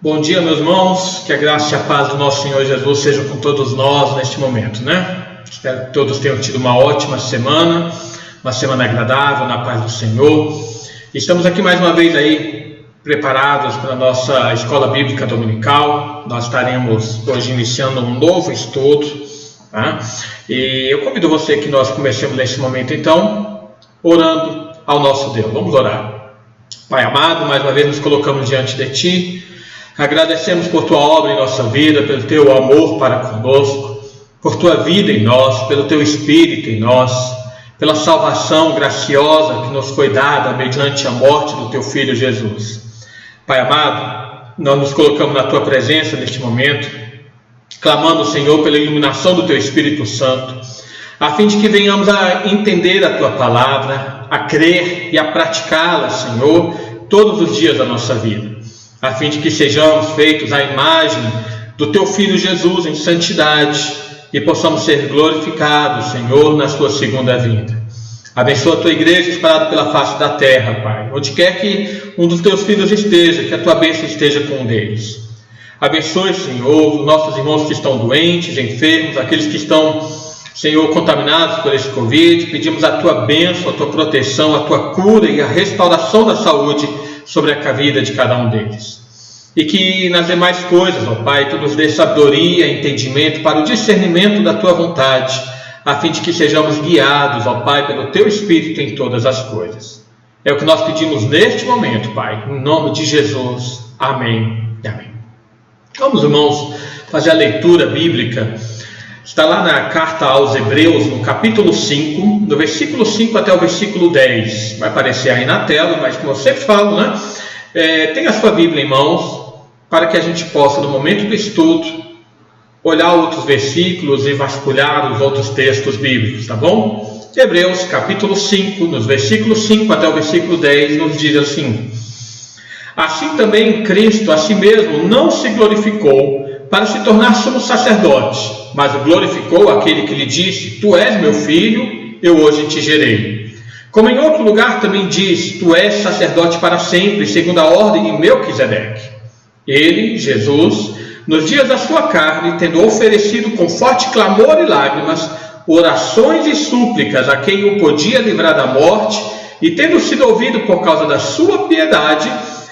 Bom dia, meus irmãos, que a graça e a paz do nosso Senhor Jesus sejam com todos nós neste momento, Espero que todos tenham tido uma ótima semana, uma semana agradável, na paz do Senhor. Estamos aqui mais uma vez aí, preparados para a nossa escola bíblica dominical. Nós estaremos hoje iniciando um novo estudo, tá? E eu convido você que nós comecemos nesse momento então, orando ao nosso Deus. Vamos orar. Pai amado, mais uma vez nos colocamos diante de Ti. Agradecemos por Tua obra em nossa vida, pelo Teu amor para conosco, por Tua vida em nós, pelo Teu Espírito em nós, pela salvação graciosa que nos foi dada mediante a morte do Teu Filho Jesus. Pai amado, nós nos colocamos na Tua presença neste momento, clamando, Senhor, pela iluminação do Teu Espírito Santo, a fim de que venhamos a entender a Tua palavra, a crer e a praticá-la, Senhor, todos os dias da nossa vida, a fim de que sejamos feitos à imagem do Teu Filho Jesus em santidade e possamos ser glorificados, Senhor, na Sua segunda vinda. Abençoa a Tua igreja espalhada pela face da terra, Pai, onde quer que um dos Teus filhos esteja, que a Tua bênção esteja com um deles. Abençoe, Senhor, os nossos irmãos que estão doentes, enfermos, aqueles que estão, Senhor, contaminados por esse Covid. Pedimos a Tua bênção, a Tua proteção, a Tua cura e a restauração da saúde sobre a vida de cada um deles. E que nas demais coisas, ó Pai, Tu nos dê sabedoria e entendimento para o discernimento da Tua vontade, a fim de que sejamos guiados, ó Pai, pelo Teu Espírito em todas as coisas. É o que nós pedimos neste momento, Pai, em nome de Jesus. Amém e amém. Vamos, irmãos, fazer a leitura bíblica. Está lá na carta aos Hebreus, no capítulo 5, do versículo 5 até o versículo 10. Vai aparecer aí na tela, mas como eu sempre falo, tenha a sua Bíblia em mãos, para que a gente possa, no momento do estudo, olhar outros versículos e vasculhar os outros textos bíblicos, tá bom? Hebreus, capítulo 5, nos versículos 5 até o versículo 10, nos diz assim: Assim também Cristo a si mesmo não se glorificou para se tornar sumo sacerdote, mas o glorificou aquele que lhe disse: Tu és meu filho, eu hoje te gerei. Como em outro lugar também diz: Tu és sacerdote para sempre, segundo a ordem de Melquisedeque. Ele, Jesus, nos dias da sua carne, tendo oferecido com forte clamor e lágrimas, orações e súplicas a quem o podia livrar da morte, e tendo sido ouvido por causa da sua piedade,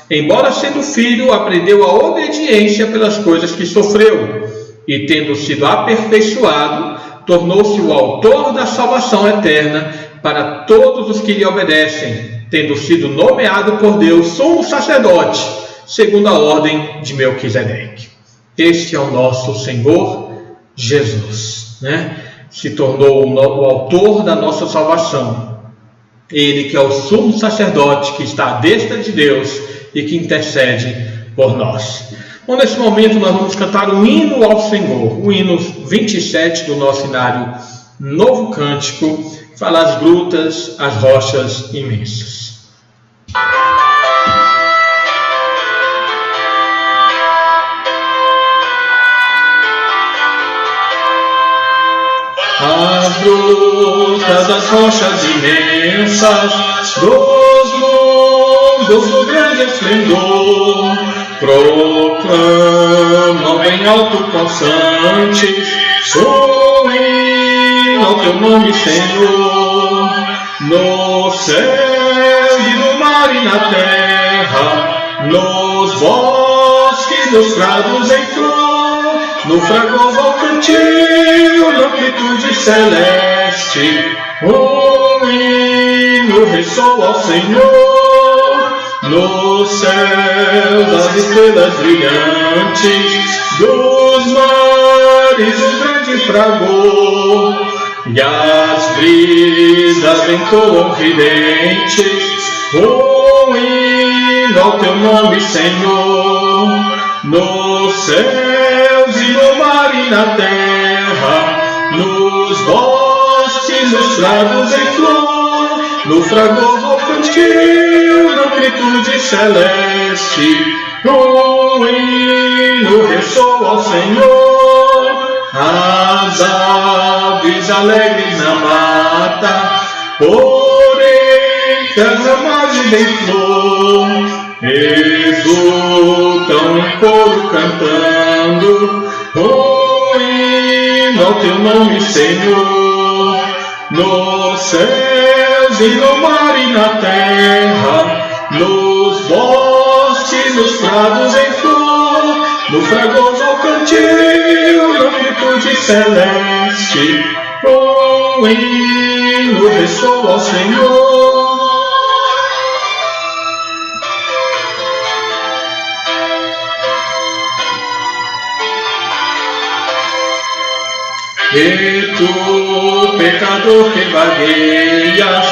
embora sendo filho, aprendeu a obediência pelas coisas que sofreu, e tendo sido aperfeiçoado, tornou-se o autor da salvação eterna para todos os que lhe obedecem, tendo sido nomeado por Deus sumo sacerdote, segundo a ordem de Melquisedeque. Este é o nosso Senhor Jesus, Se tornou o autor da nossa salvação. Ele que é o sumo sacerdote, que está à destra de Deus e que intercede por nós. Bom, nesse momento nós vamos cantar um hino ao Senhor, o hino 27 do nosso inário Novo Cântico, que fala as grutas, as rochas imensas. As grutas, as rochas imensas dos mundos do grande esplendor proclamam em alto constante o hino ao Teu nome, Senhor. No céu e no mar e na terra, nos bosques, nos prados em flor, no fragor ao cantil, na amplitude celeste, um hino ressoa ao Senhor. No céu das estrelas brilhantes, dos mares o grande fragor, e as brisas entoam ridentes um hino ao Teu nome, Senhor. Nos céus e no mar e na terra, nos bosques, nos prados em flor, no fragor ao cantil, na amplitude celeste, um hino ressoa ao Senhor. As aves alegres na mata, porém terra margem em flor, exultam coro cantando um hino ao teu nome, Senhor, nos céus e no mar e na terra, nos bosques, nos prados em flor, no fragoso cantil, na virtude celeste, um hino ressoa ao Senhor. E tu, pecador que vagueias,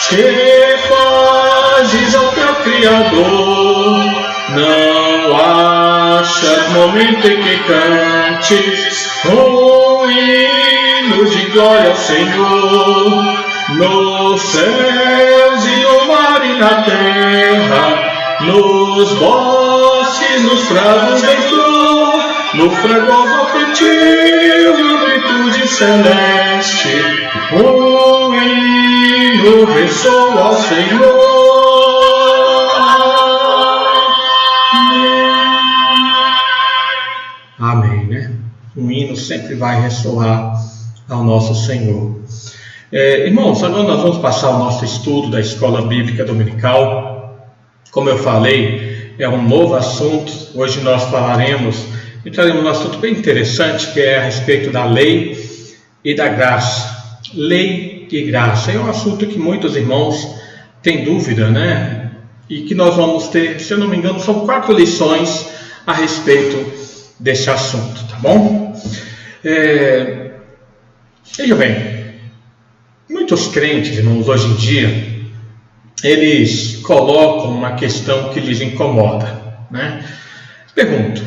que fazes ao teu Criador, não achas momento em que cantes um hino de glória ao Senhor, nos céus e no mar e na terra, nos bosques, nos prados em flor, no fragoso cantil, na virtude celeste, um hino ressoa ao Senhor. Amém, né? Um hino sempre vai ressoar ao nosso Senhor. Irmãos, agora nós vamos passar o nosso estudo da Escola Bíblica Dominical. Como eu falei, é um novo assunto. Hoje nós entraremos num assunto bem interessante, que é a respeito da lei e da graça. Lei e graça é um assunto que muitos irmãos têm dúvida, né? E que nós vamos ter, se eu não me engano, são 4 lições a respeito desse assunto, tá bom? Veja bem, muitos crentes, irmãos, hoje em dia, eles colocam uma questão que lhes incomoda, né? Pergunto,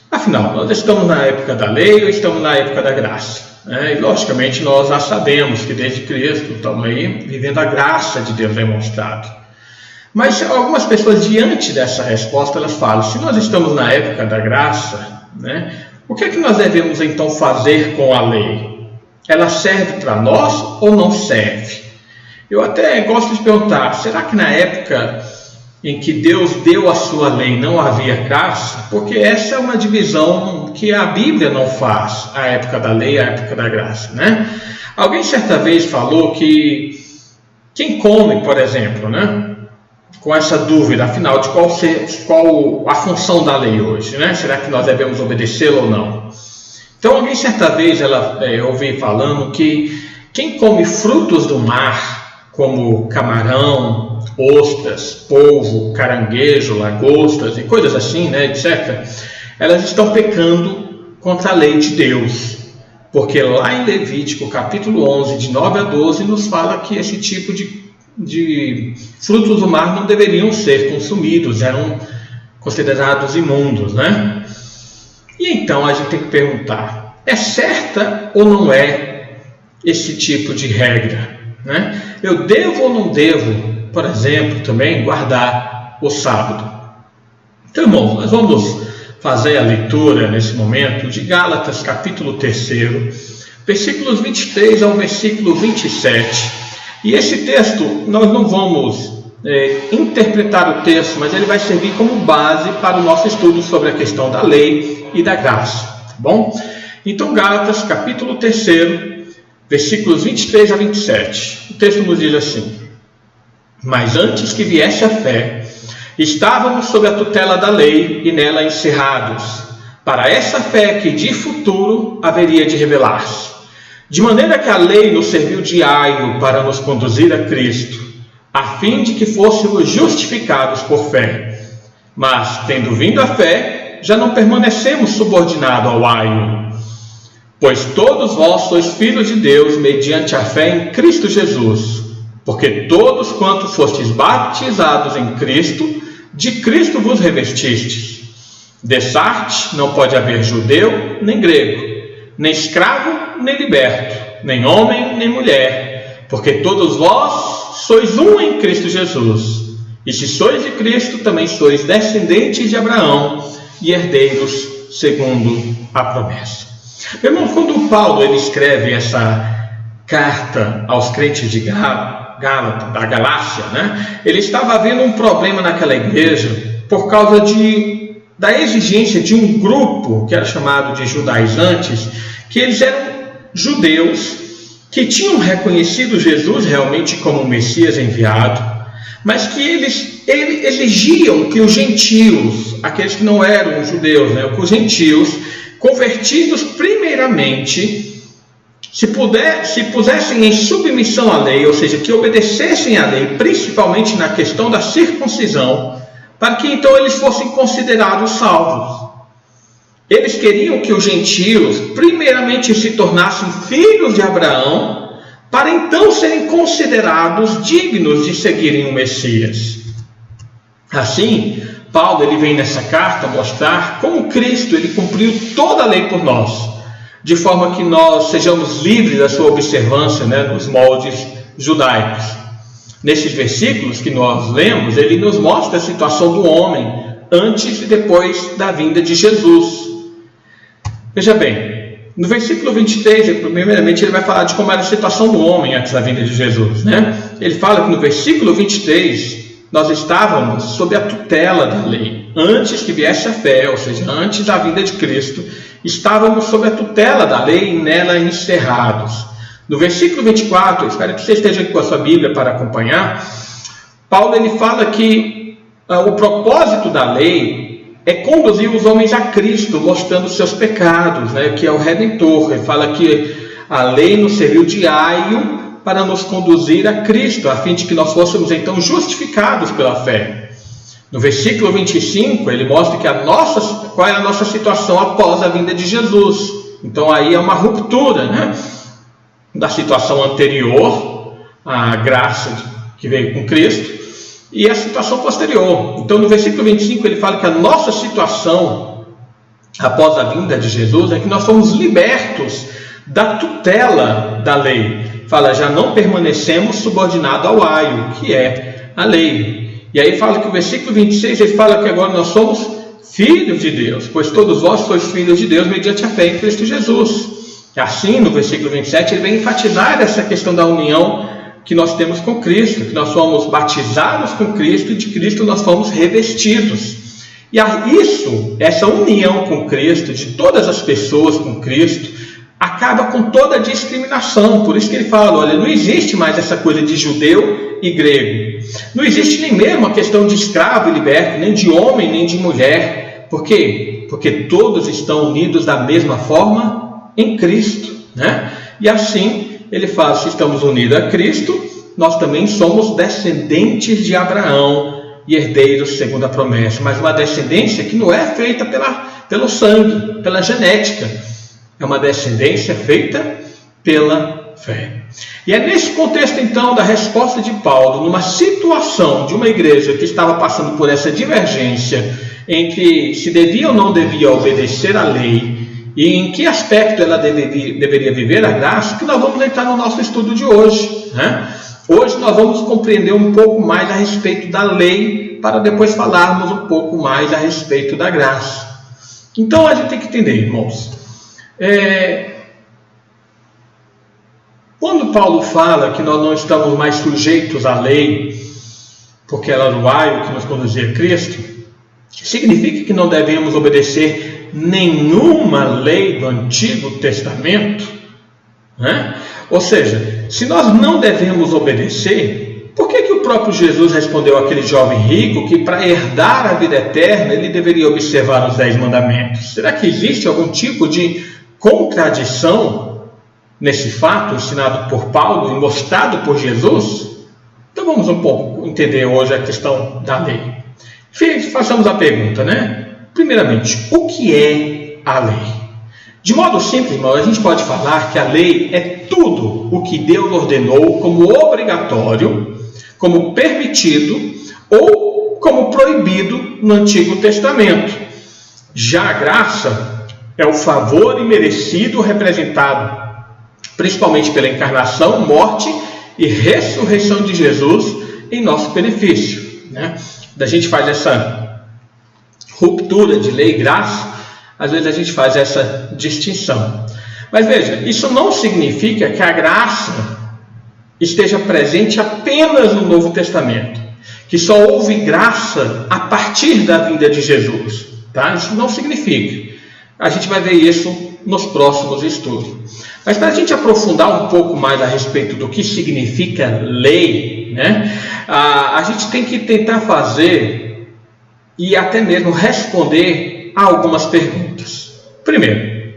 afinal, nós estamos na época da lei ou estamos na época da graça? E logicamente nós já sabemos que desde Cristo estamos aí vivendo a graça de Deus demonstrado. Mas algumas pessoas, diante dessa resposta, elas falam, se nós estamos na época da graça, né, o que é que nós devemos então fazer com a lei? Ela serve para nós ou não serve? Eu até gosto de perguntar, será que na época em que Deus deu a sua lei não havia graça? Porque essa é uma divisão que a Bíblia não faz, a época da lei e a época da graça, né? Alguém certa vez falou que quem come, por exemplo, né, com essa dúvida, afinal, de qual a função da lei hoje, né? Será que nós devemos obedecê-la ou não? Então, alguém certa vez, eu ouvi falando que quem come frutos do mar, como camarão, ostras, polvo, caranguejo, lagostas e coisas assim, né, etc., elas estão pecando contra a lei de Deus. Porque lá em Levítico, capítulo 11, de 9 a 12, nos fala que esse tipo de frutos do mar não deveriam ser consumidos, eram considerados imundos, né? E então a gente tem que perguntar, é certa ou não é esse tipo de regra, né? Eu devo ou não devo, por exemplo, também guardar o sábado? Então, irmãos, nós vamos fazer a leitura nesse momento de Gálatas, capítulo 3, versículos 23 ao versículo 27. E esse texto, nós não vamos interpretar o texto, mas ele vai servir como base para o nosso estudo sobre a questão da lei e da graça, tá bom? Então, Gálatas, capítulo 3, versículos 23 a 27. O texto nos diz assim: mas antes que viesse a fé, estávamos sob a tutela da lei e nela encerrados, para essa fé que de futuro haveria de revelar-se. De maneira que a lei nos serviu de aio para nos conduzir a Cristo, a fim de que fôssemos justificados por fé. Mas, tendo vindo a fé, já não permanecemos subordinados ao aio. Pois todos vós sois filhos de Deus mediante a fé em Cristo Jesus. Porque todos quantos fostes batizados em Cristo, de Cristo vos revestistes. Dessarte não pode haver judeu nem grego, nem escravo nem liberto, nem homem nem mulher, porque todos vós sois um em Cristo Jesus. E se sois de Cristo, também sois descendentes de Abraão e herdeiros segundo a promessa. Meu irmão, quando Paulo ele escreve essa carta aos crentes de da Galácia, né? Ele estava havendo um problema naquela igreja por causa de da exigência de um grupo, que era chamado de judaizantes, que eles eram judeus, que tinham reconhecido Jesus realmente como o Messias enviado, mas que eles exigiam que os gentios, aqueles que não eram judeus, que os gentios, convertidos primeiramente, se pusessem em submissão à lei, ou seja, que obedecessem à lei, principalmente na questão da circuncisão, para que então eles fossem considerados salvos. Eles queriam que os gentios primeiramente se tornassem filhos de Abraão, para então serem considerados dignos de seguirem o Messias. Assim, Paulo ele vem nessa carta mostrar como Cristo ele cumpriu toda a lei por nós, de forma que nós sejamos livres da sua observância, nos moldes judaicos. Nesses versículos que nós lemos, ele nos mostra a situação do homem antes e depois da vinda de Jesus. Veja bem, no versículo 23, primeiramente ele vai falar de como era a situação do homem antes da vinda de Jesus. Ele fala que no versículo 23, nós estávamos sob a tutela da lei. Antes que viesse a fé, ou seja, antes da vinda de Cristo, estávamos sob a tutela da lei e nela encerrados. No versículo 24, eu espero que você esteja aqui com a sua Bíblia para acompanhar, Paulo ele fala que o propósito da lei é conduzir os homens a Cristo, mostrando seus pecados, que é o Redentor. Ele fala que a lei nos serviu de aio para nos conduzir a Cristo, a fim de que nós fôssemos então justificados pela fé. No versículo 25, ele mostra que qual é a nossa situação após a vinda de Jesus. Então aí é uma ruptura, da situação anterior, a graça que veio com Cristo, e a situação posterior. Então no versículo 25 ele fala que a nossa situação após a vinda de Jesus é que nós fomos libertos da tutela da lei. Fala, já não permanecemos subordinados ao aio, que é a lei. E aí fala que o versículo 26 ele fala que agora nós somos filhos de Deus, pois todos vós sois filhos de Deus mediante a fé em Cristo Jesus. Assim, no versículo 27, ele vem enfatizar essa questão da união que nós temos com Cristo, que nós fomos batizados com Cristo e de Cristo nós fomos revestidos. E essa união com Cristo, de todas as pessoas com Cristo, acaba com toda a discriminação. Por isso que ele fala, olha, não existe mais essa coisa de judeu e grego. Não existe nem mesmo a questão de escravo e liberto, nem de homem, nem de mulher. Por quê? Porque todos estão unidos da mesma forma em Cristo, E assim, ele fala, se estamos unidos a Cristo, nós também somos descendentes de Abraão e herdeiros segundo a promessa. Mas uma descendência que não é feita pelo sangue, pela genética. É uma descendência feita pela fé. E é nesse contexto, então, da resposta de Paulo, numa situação de uma igreja que estava passando por essa divergência entre se devia ou não devia obedecer à lei, e em que aspecto ela deveria viver a graça, que nós vamos entrar no nosso estudo de hoje. Hoje nós vamos compreender um pouco mais a respeito da lei, para depois falarmos um pouco mais a respeito da graça. Então a gente tem que entender, irmãos, quando Paulo fala que nós não estamos mais sujeitos à lei, porque ela era o aio que nos conduzia a Cristo, significa que não devemos obedecer nenhuma lei do Antigo Testamento? Ou seja, se nós não devemos obedecer, por que o próprio Jesus respondeu àquele jovem rico que para herdar a vida eterna ele deveria observar os 10 mandamentos? Será que existe algum tipo de contradição nesse fato ensinado por Paulo e mostrado por Jesus? Então vamos um pouco entender hoje a questão da lei. Façamos a pergunta, Primeiramente, o que é a lei? De modo simples, irmão, a gente pode falar que a lei é tudo o que Deus ordenou como obrigatório, como permitido ou como proibido no Antigo Testamento. Já a graça é o favor imerecido representado principalmente pela encarnação, morte e ressurreição de Jesus em nosso benefício. A gente faz essa ruptura de lei e graça, às vezes a gente faz essa distinção. Mas veja, isso não significa que a graça esteja presente apenas no Novo Testamento, que só houve graça a partir da vinda de Jesus. tá? Isso não significa. A gente vai ver isso nos próximos estudos. Mas para a gente aprofundar um pouco mais a respeito do que significa lei, né, a gente tem que tentar fazer e até mesmo responder a algumas perguntas. Primeiro,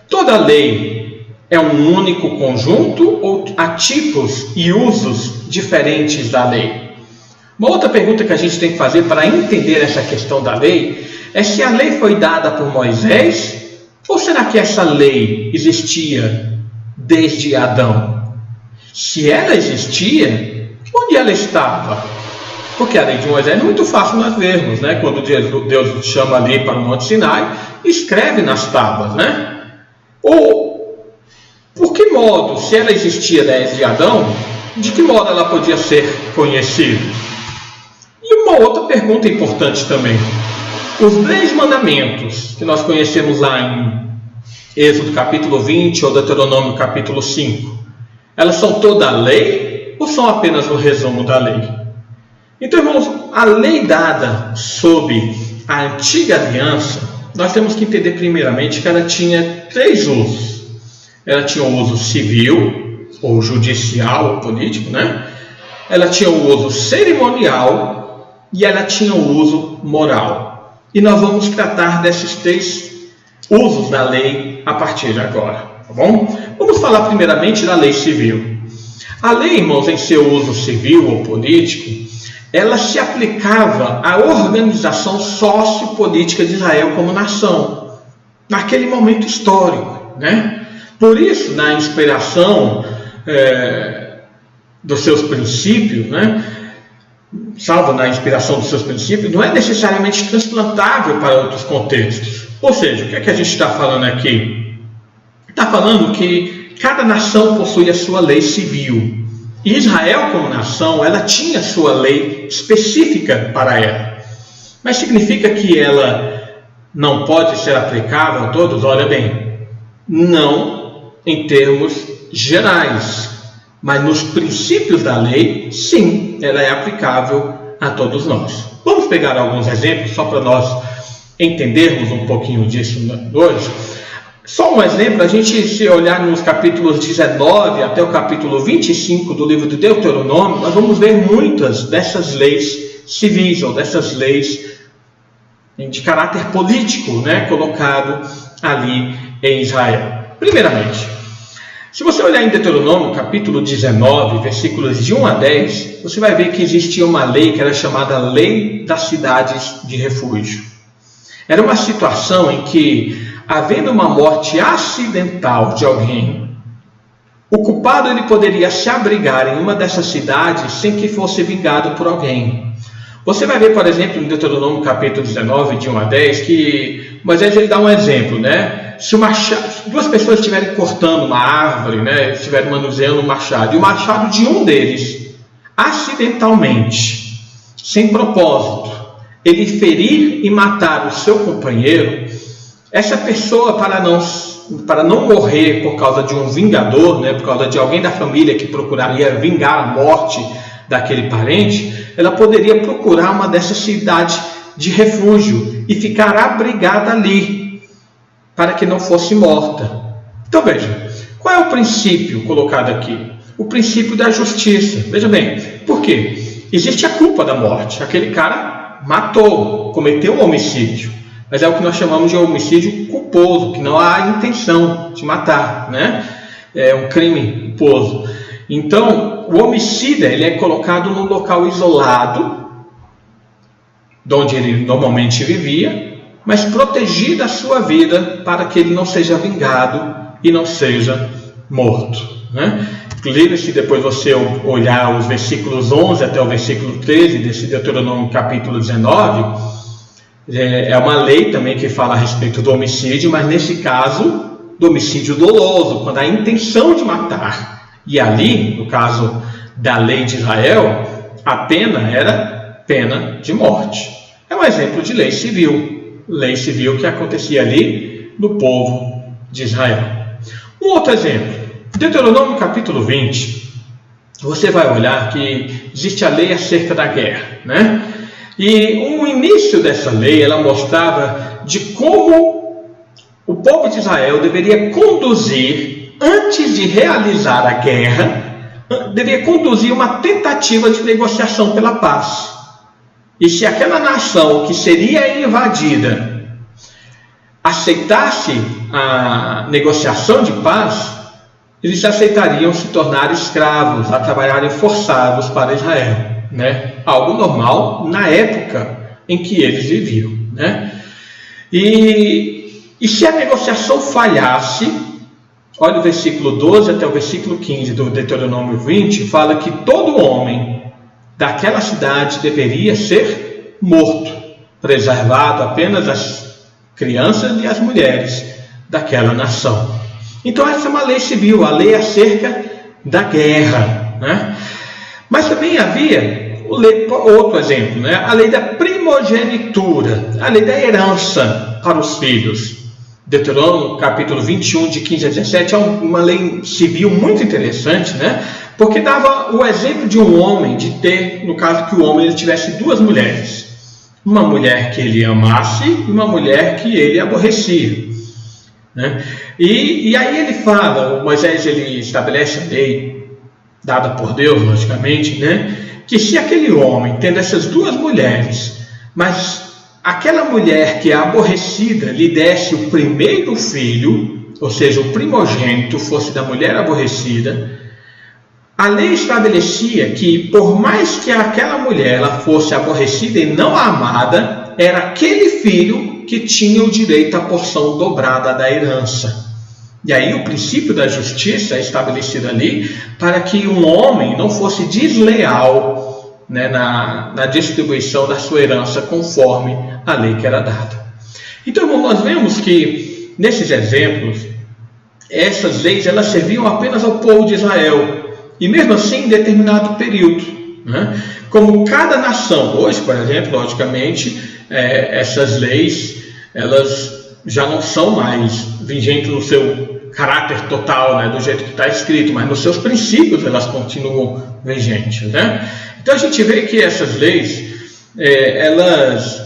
toda lei é um único conjunto ou há tipos e usos diferentes da lei? Uma outra pergunta que a gente tem que fazer para entender essa questão da lei é se a lei foi dada por Moisés ou será que essa lei existia desde Adão? Se ela existia, onde ela estava? Porque a lei de Moisés é muito fácil nós vermos, né? Quando Deus chama ali para o Monte Sinai, escreve nas tábuas, né? Ou, por que modo, se ela existia desde Adão, de que modo ela podia ser conhecida? E uma outra pergunta importante também. Os 10 mandamentos que nós conhecemos lá em Êxodo capítulo 20 ou Deuteronômio capítulo 5, elas são toda a lei ou são apenas um resumo da lei? Então, irmãos, a lei dada sob a antiga aliança, nós temos que entender primeiramente que ela tinha 3 usos. Ela tinha o uso civil, ou judicial, ou político, né? Ela tinha o uso cerimonial e ela tinha o uso moral. E nós vamos tratar desses 3 usos da lei a partir de agora, tá bom? Vamos falar primeiramente da lei civil. A lei, irmãos, em seu uso civil ou político, ela se aplicava à organização sociopolítica de Israel como nação, naquele momento histórico, né? Por isso, na inspiração dos seus princípios, né? Salvo na inspiração dos seus princípios, não é necessariamente transplantável para outros contextos. Ou seja, o que é que a gente está falando aqui? Está falando que cada nação possui a sua lei civil. E Israel, como nação, ela tinha sua lei específica para ela. Mas significa que ela não pode ser aplicável a todos? Olha bem, não em termos gerais. Mas nos princípios da lei, sim, ela é aplicável a todos nós. Vamos pegar alguns exemplos, só para nós entendermos um pouquinho disso hoje. Só um exemplo, a gente se olhar nos capítulos 19 até o capítulo 25 do livro de Deuteronômio, nós vamos ver muitas dessas leis civis, ou dessas leis de caráter político, né, colocado ali em Israel. Primeiramente, se você olhar em Deuteronômio, capítulo 19, versículos de 1 a 10, você vai ver que existia uma lei que era chamada Lei das Cidades de Refúgio. Era uma situação em que, havendo uma morte acidental de alguém, o culpado ele poderia se abrigar em uma dessas cidades sem que fosse vingado por alguém. Você vai ver, por exemplo, em Deuteronômio capítulo 19, de 1 a 10, que Moisés ele dá um exemplo, né? Se duas pessoas estiverem cortando uma árvore, né, estiverem manuseando um machado, e o machado de um deles, acidentalmente, sem propósito, ele ferir e matar o seu companheiro, essa pessoa, para não morrer por causa de um vingador, né, por causa de alguém da família que procuraria vingar a morte daquele parente, ela poderia procurar uma dessas cidades de refúgio e ficar abrigada ali, para que não fosse morta. Então veja, qual é o princípio colocado aqui? O princípio da justiça. Veja bem, por quê? Existe a culpa da morte. Aquele cara matou, cometeu um homicídio. Mas é o que nós chamamos de homicídio culposo, que não há intenção de matar, né? É um crime culposo. Então, o homicida ele é colocado num local isolado, de onde ele normalmente vivia, mas protegido a sua vida para que ele não seja vingado e não seja morto, né? Inclusive, se depois você olhar os versículos 11 até o versículo 13 desse Deuteronômio capítulo 19, é uma lei também que fala a respeito do homicídio, mas nesse caso, do homicídio doloso, quando a intenção de matar. E ali, no caso da lei de Israel, a pena era pena de morte. É um exemplo de lei civil que acontecia ali no povo de Israel. Um outro exemplo, Deuteronômio capítulo 20, você vai olhar que existe a lei acerca da guerra, né? E o início dessa lei, ela mostrava de como o povo de Israel deveria conduzir, antes de realizar a guerra, deveria conduzir uma tentativa de negociação pela paz. E se aquela nação que seria invadida aceitasse a negociação de paz, eles aceitariam se tornar escravos, a trabalharem forçados para Israel, né? Algo normal na época em que eles viviam, né? E se a negociação falhasse, olha o versículo 12 até o versículo 15 do Deuteronômio 20, fala que todo homem daquela cidade deveria ser morto, preservado apenas as crianças e as mulheres daquela nação. Então essa é uma lei civil, a lei acerca da guerra, né? Mas também havia outro exemplo, né? A lei da primogenitura, a lei da herança para os filhos. Deuteronômio capítulo 21, de 15 a 17, é uma lei civil muito interessante, né? Porque dava o exemplo de um homem, de ter, no caso que o homem ele tivesse duas mulheres. Uma mulher que ele amasse e uma mulher que ele aborrecia, né? E aí ele fala, Moisés ele estabelece a lei, dada por Deus, logicamente, né? Que se aquele homem, tendo essas duas mulheres, mas aquela mulher que é aborrecida lhe desse o primeiro filho, ou seja, o primogênito fosse da mulher aborrecida, a lei estabelecia que, por mais que aquela mulher ela fosse aborrecida e não amada, era aquele filho que tinha o direito à porção dobrada da herança. E aí o princípio da justiça é estabelecido ali para que um homem não fosse desleal, né, na distribuição da sua herança conforme a lei que era dada. Então, nós vemos que, nesses exemplos, essas leis elas serviam apenas ao povo de Israel, e mesmo assim em determinado período, né? Como cada nação, hoje, por exemplo, logicamente, essas leis elas já não são mais vigentes no seu caráter total, né, do jeito que está escrito, mas nos seus princípios elas continuam vigentes, né? Então a gente vê que essas leis elas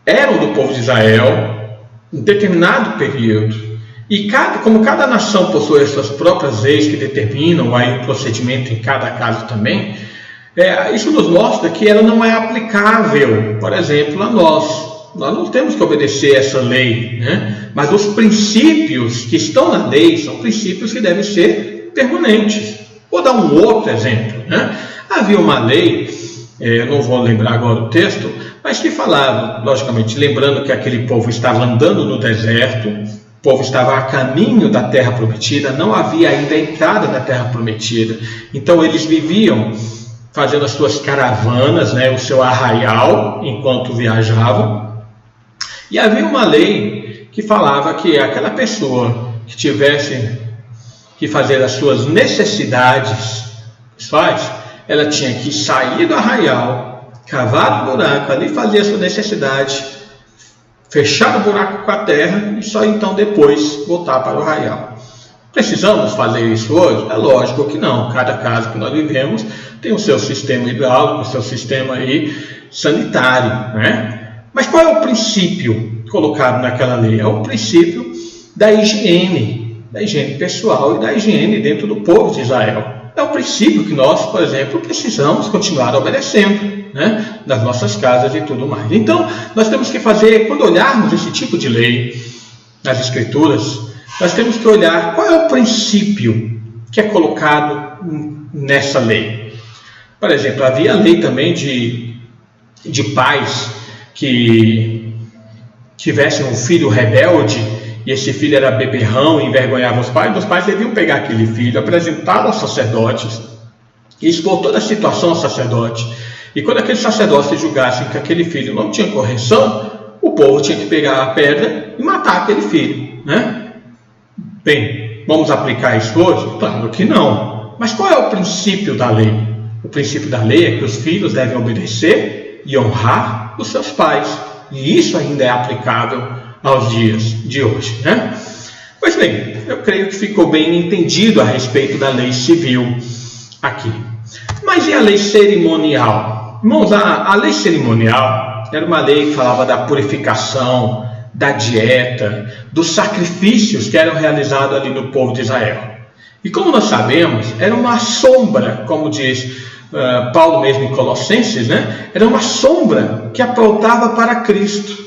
eram do povo de Israel em determinado período. E como cada nação possui as suas próprias leis que determinam aí o procedimento em cada caso também, isso nos mostra que ela não é aplicável, por exemplo, a nós. Nós não temos que obedecer essa lei, né? Mas os princípios que estão na lei são princípios que devem ser permanentes. Vou dar um outro exemplo, né? Havia uma lei, eu não vou lembrar agora o texto, mas que falava, logicamente, lembrando que aquele povo estava andando no deserto, o povo estava a caminho da terra prometida, não havia ainda a entrada da terra prometida. Então eles viviam fazendo as suas caravanas, né, o seu arraial, enquanto viajavam. E havia uma lei que falava que aquela pessoa que tivesse que fazer as suas necessidades pessoais, ela tinha que sair do arraial, cavar o buraco, ali fazer a sua necessidade, fechar o buraco com a terra e só então depois voltar para o arraial. Precisamos fazer isso hoje? É lógico que não. Cada caso que nós vivemos tem o seu sistema hidráulico, o seu sistema aí sanitário, né? Mas qual é o princípio colocado naquela lei? É o princípio da higiene pessoal e da higiene dentro do povo de Israel. É o princípio que nós, por exemplo, precisamos continuar obedecendo, né, nas nossas casas e tudo mais. Então, nós temos que fazer, quando olharmos esse tipo de lei nas Escrituras, nós temos que olhar qual é o princípio que é colocado nessa lei. Por exemplo, havia a lei também de pais que tivessem um filho rebelde e esse filho era beberrão e envergonhava os pais deviam pegar aquele filho, apresentá-lo aos sacerdotes e expor toda a situação ao sacerdote. E quando aqueles sacerdotes julgassem que aquele filho não tinha correção, o povo tinha que pegar a pedra e matar aquele filho, né? Bem, vamos aplicar isso hoje? Claro que não. Mas qual é o princípio da lei? O princípio da lei é que os filhos devem obedecer e honrar os seus pais. E isso ainda é aplicável aos dias de hoje, né? Pois bem, eu creio que ficou bem entendido a respeito da lei civil aqui. Mas e a lei cerimonial? Irmãos, a lei cerimonial era uma lei que falava da purificação, da dieta, dos sacrifícios que eram realizados ali no povo de Israel. E como nós sabemos, era uma sombra, como diz Paulo mesmo em Colossenses, né? Era uma sombra que apontava para Cristo.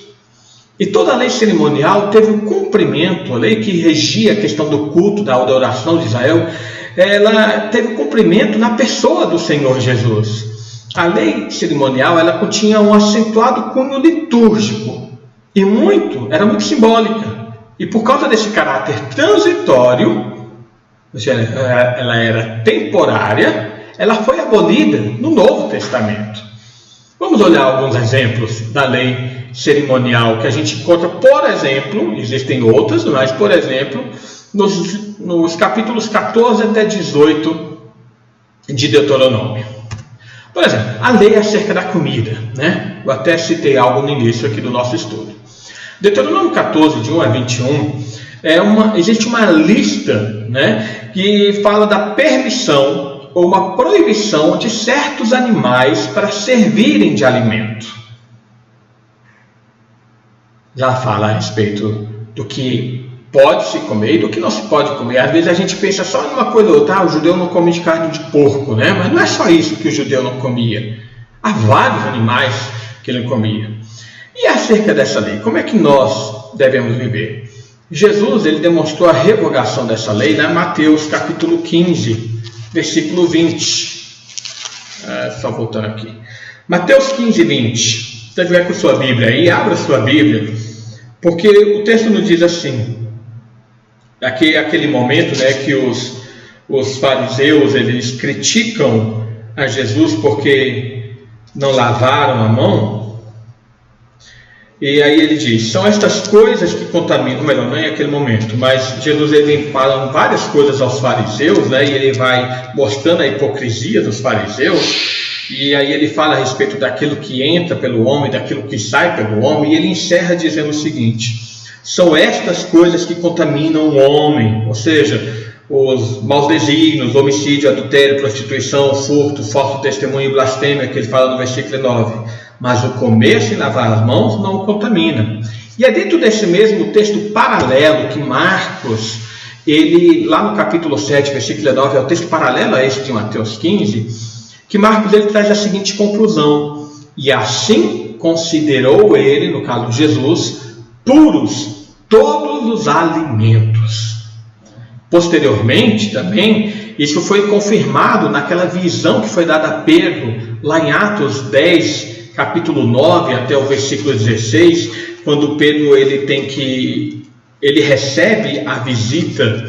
E toda a lei cerimonial teve um cumprimento, a lei que regia a questão do culto, da adoração de Israel, ela teve um cumprimento na pessoa do Senhor Jesus. A lei cerimonial, ela continha um acentuado cunho litúrgico e era muito simbólica. E por causa desse caráter transitório, ou seja, ela era temporária, ela foi abolida no Novo Testamento. Vamos olhar alguns exemplos da lei cerimonial que a gente encontra, por exemplo, existem outras, mas por exemplo, nos capítulos 14 até 18 de Deuteronômio. Por exemplo, a lei acerca da comida, né? Eu até citei algo no início aqui do nosso estudo. Deuteronômio 14, de 1 a 21, existe uma lista, né, que fala da permissão ou uma proibição de certos animais para servirem de alimento. Já fala a respeito do que pode se comer e do que não se pode comer. Às vezes a gente pensa só em uma coisa ou outra, o judeu não come de carne de porco, né? Mas não é só isso que o judeu não comia. Há vários animais que ele não comia. E acerca dessa lei, como é que nós devemos viver? Jesus, ele demonstrou a revogação dessa lei lá em Mateus capítulo 15, versículo 20. Só voltando aqui. Mateus 15, 20. Se você estiver com sua Bíblia aí, abra sua Bíblia, porque o texto nos diz assim, aquele momento, né, que os fariseus, eles criticam a Jesus porque não lavaram a mão. E aí ele diz, são estas coisas que contaminam, melhor, não é aquele momento, mas Jesus, ele vem falando várias coisas aos fariseus, né, e ele vai mostrando a hipocrisia dos fariseus, e aí ele fala a respeito daquilo que entra pelo homem, daquilo que sai pelo homem, e ele encerra dizendo o seguinte, são estas coisas que contaminam o homem, ou seja, os maus desígnios, homicídio, adultério, prostituição, furto, falso testemunho e blasfêmia, que ele fala no versículo 9. Mas o comer sem lavar as mãos não o contamina. E é dentro desse mesmo texto paralelo que Marcos, ele, lá no capítulo 7, versículo 9, é o texto paralelo a esse de Mateus 15, que Marcos, ele traz a seguinte conclusão, e assim considerou ele, no caso Jesus, puros todos os alimentos. Posteriormente também, isso foi confirmado naquela visão que foi dada a Pedro, lá em Atos 10, capítulo 9 até o versículo 16, quando Pedro ele recebe a visita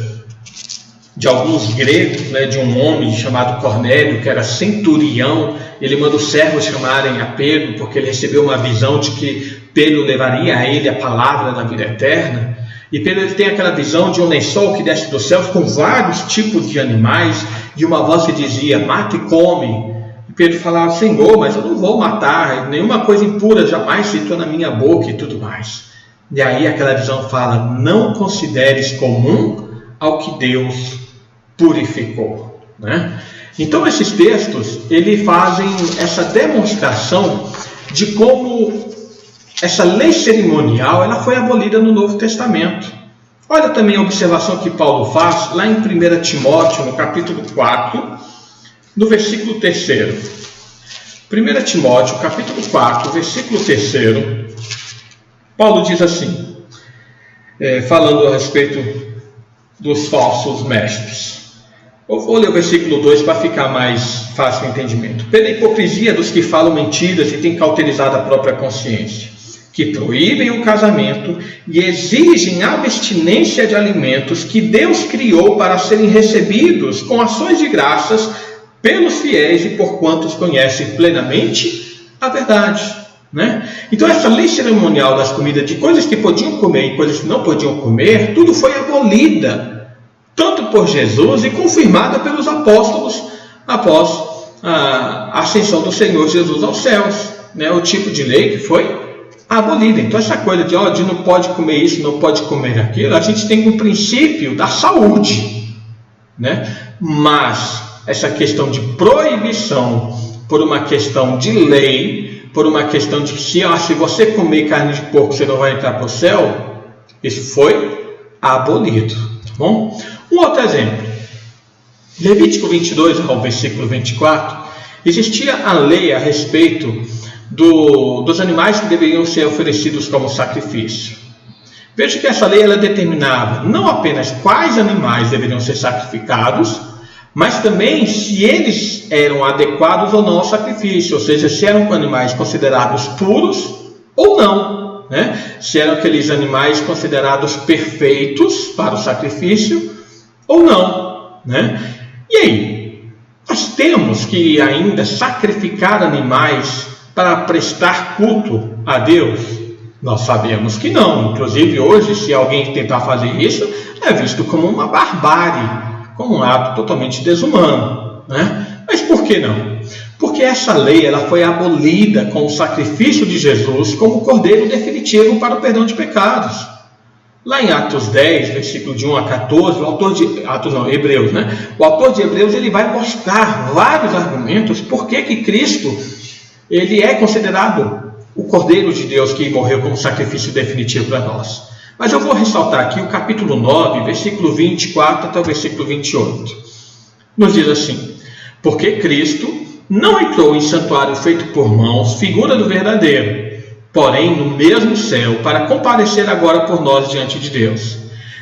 de alguns gregos, né, de um homem chamado Cornélio, que era centurião. Ele manda os servos chamarem a Pedro, porque ele recebeu uma visão de que Pedro levaria a ele a palavra da vida eterna. E Pedro, ele tem aquela visão de um lençol que desce dos céus com vários tipos de animais, e uma voz que dizia, mata e come. E Pedro falava, Senhor, mas eu não vou matar, nenhuma coisa impura jamais se entrou na minha boca e tudo mais. E aí aquela visão fala, não consideres comum ao que Deus purificou, né? Então esses textos, eles fazem essa demonstração de como essa lei cerimonial, ela foi abolida no Novo Testamento. Olha também a observação que Paulo faz lá em 1 Timóteo, no capítulo 4, no versículo 3. 1 Timóteo, capítulo 4, versículo 3, Paulo diz assim, falando a respeito dos falsos mestres. Eu vou ler o versículo 2 para ficar mais fácil o entendimento. Pela hipocrisia dos que falam mentiras e têm cauterizado a própria consciência, que proíbem o casamento e exigem a abstinência de alimentos que Deus criou para serem recebidos com ações de graças pelos fiéis e por quantos conhecem plenamente a verdade, né? Então essa lei cerimonial das comidas, de coisas que podiam comer e coisas que não podiam comer, tudo foi abolida, tanto por Jesus e confirmada pelos apóstolos após a ascensão do Senhor Jesus aos céus, né? O tipo de lei que foi abolida. Então essa coisa de não pode comer isso, não pode comer aquilo, a gente tem um princípio da saúde, né? Mas essa questão de proibição por uma questão de lei por uma questão de que se você comer carne de porco você não vai entrar para o céu, isso foi abolido, tá bom? Um outro exemplo, Levítico 22 ao versículo 24, existia a lei a respeito dos animais que deveriam ser oferecidos como sacrifício. Veja que essa lei ela determinava não apenas quais animais deveriam ser sacrificados, mas também se eles eram adequados ou não ao sacrifício, ou seja, se eram animais considerados puros ou não, né? Se eram aqueles animais considerados perfeitos para o sacrifício ou não, né? E aí, nós temos que ainda sacrificar animais para prestar culto a Deus? Nós sabemos que não. Inclusive hoje, se alguém tentar fazer isso, é visto como uma barbárie, como um ato totalmente desumano, né? Mas por que não? Porque essa lei ela foi abolida com o sacrifício de Jesus como cordeiro definitivo para o perdão de pecados. Lá em Atos 10, versículo de 1 a 14, Hebreus, né? O autor de Hebreus ele vai mostrar vários argumentos por que Cristo ele é considerado o Cordeiro de Deus que morreu como sacrifício definitivo para nós. Mas eu vou ressaltar aqui o capítulo 9, versículo 24 até o versículo 28. Nos diz assim: porque Cristo não entrou em santuário feito por mãos, figura do verdadeiro, porém no mesmo céu, para comparecer agora por nós diante de Deus.